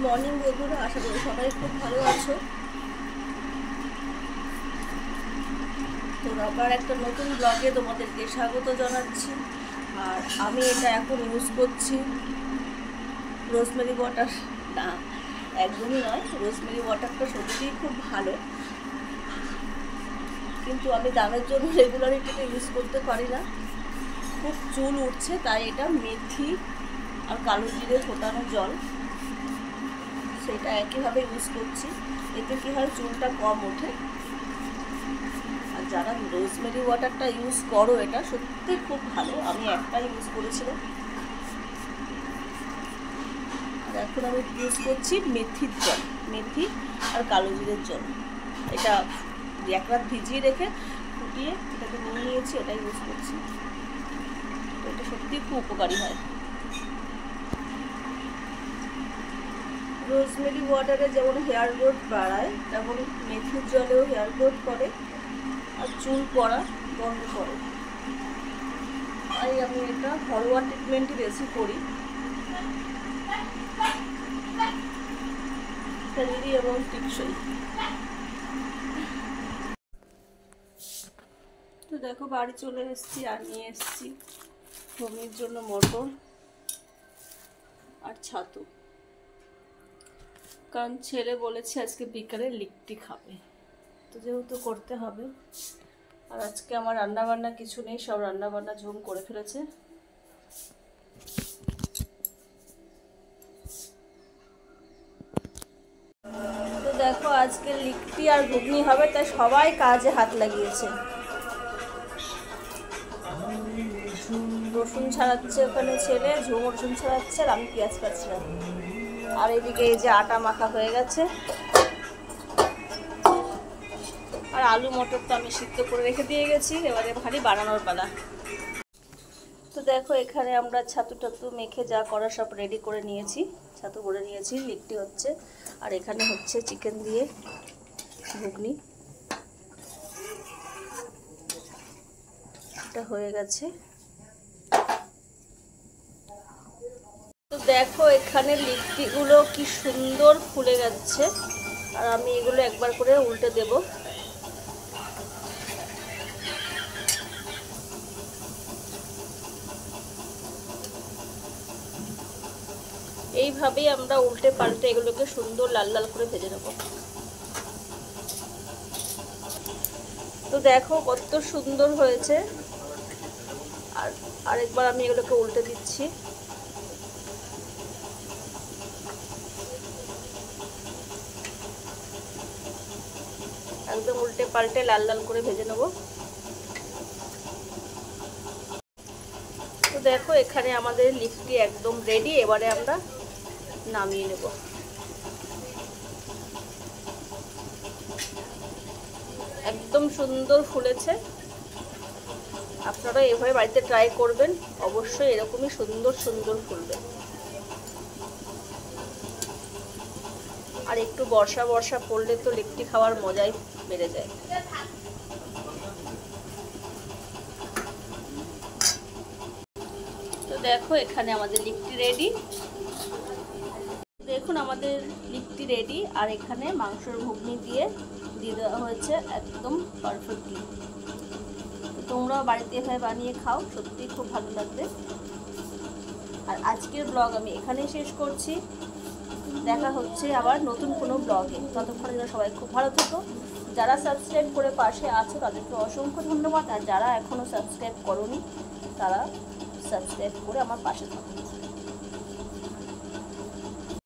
Morning বন্ধুরা, আশা করি সবাই খুব ভালো আছো। তো আবার একটা নতুন ব্লগে তোমাদেরকে স্বাগত জানাচ্ছি। আর আমি এটা এখন ইউজ করছি রোজমেরি ওয়াটার। না, একদমই নয়, রোজমেরি ওয়াটারটা সত্যিই খুব ভালো, কিন্তু আমি দামের জন্য রেগুলার এটাকে ইউজ করতে পারি না, খুব চুল উঠছে। তাই এটা মেথি আর কালো জিরে ফোটানো জল, সেটা একইভাবে ইউজ করছি। এতে কী হয়, চুলটা কম ওঠে। আর যারা রোজমেরি ওয়াটারটা ইউজ করো, এটা সত্যি খুব ভালো। আমি একটা ইউজ করেছিলাম, আর এখন আমি ইউজ করছি মেথির জল, মেথি আর কালো জিরের জল। এটা এক রাত ভিজিয়ে রেখে ফুটিয়ে এটাকে নিয়ে নিয়েছি, এটা ইউজ করছি। তো এটা সত্যি খুব উপকারী হয়। রোজমেরি ওয়াটারে যেমন হেয়ার গ্রোথ বাড়ায়, তেমন মেথির জলেও হেয়ার গ্রোথ করে আর চুল পড়া বন্ধ করে। তাই আমি এটা ঘরোয়া ট্রিটমেন্টই বেশি করি, হেলদি এবং টিকসই। তো দেখো, বাড়ি চলে এসেছি আর নিয়ে এসেছি ঘুমের জন্য মটর আর ছাতু, কারণ ছেলে বলেছে আজকে বিকালে লিট্টি খাবে, তো যেহেতু করতে হবে। আর আজকে আমার রান্নাবান্না কিছু নেই, সব রান্নাবান্না ঝুম করে ফেলেছে। তো দেখো, আজকে লিট্টি আর ঘুগনি হবে, তাই সবাই কাজে হাত লাগিয়েছে। রসুন ছাড়াচ্ছে ওখানে ছেলে, ঝুম রসুন ছাড়াচ্ছে আর আমি পেঁয়াজ কাটছিলাম। আর এদিকে এই যে আটা মাখা হয়ে গেছে, আর আলু মটর তো আমি সিদ্ধ করে রেখে দিয়ে গেছি, এবারে ভারী বানানোর পালা। তো দেখো, এখানে আমরা ছাতু টাতু মেখে যা করার সব রেডি করে নিয়েছি, ছাতু করে নিয়েছি, লিট্টি হচ্ছে। আর এখানে হচ্ছে চিকেন দিয়ে ঘুগনি, এটা হয়ে গেছে। তো দেখো, এখানে লিট্টিগুলো কি সুন্দর ফুলে যাচ্ছে, আর আমি এগুলো একবার করে উল্টে দেব। এইভাবেই আমরা উল্টে পাল্টে এগুলোকে সুন্দর লাল লাল করে ভেজে নেব। তো দেখো কত সুন্দর হয়েছে। আর আরেকবার আমি এগুলোকে উল্টে দিচ্ছি। একদম উল্টে পাল্টে লাল লাল করে ভেজে নেব। তো দেখো, এখানে আমাদের লিট্টি একদম রেডি, এবারে আমরা নামিয়ে নেব। একদম সুন্দর ফুলেছে। আপনারা এভাবে বাড়িতে ট্রাই করবেন, অবশ্যই এরকমই সুন্দর সুন্দর ফুলবে। আর একটু বর্ষা বর্ষা পড়লে তো লিট্টি খাওয়ার মজাই বেড়ে যায়। তো দেখো, এখানে আমাদের লিট্টি রেডি। দেখুন, আমাদের লিট্টি রেডি। আর এখানে মাংসের ঘুগনি দিয়ে দেওয়া হয়েছে একদম পারফেক্টলি। তোমরাও বাড়িতে এভাবে বানিয়ে খাও, সত্যিই খুব ভালো লাগবে। আর আজকের ব্লগ আমি এখানেই শেষ করছি। দেখা হচ্ছে আবার নতুন কোনো ব্লগে। ততক্ষণে সবাই খুব ভালো থেকো। যারা সাবস্ক্রাইব করে পাশে আছো তাদেরকে অসংখ্য ধন্যবাদ। আর যারা এখনও সাবস্ক্রাইব করোনি, তারা সাবস্ক্রাইব করে আমার পাশে থাকো।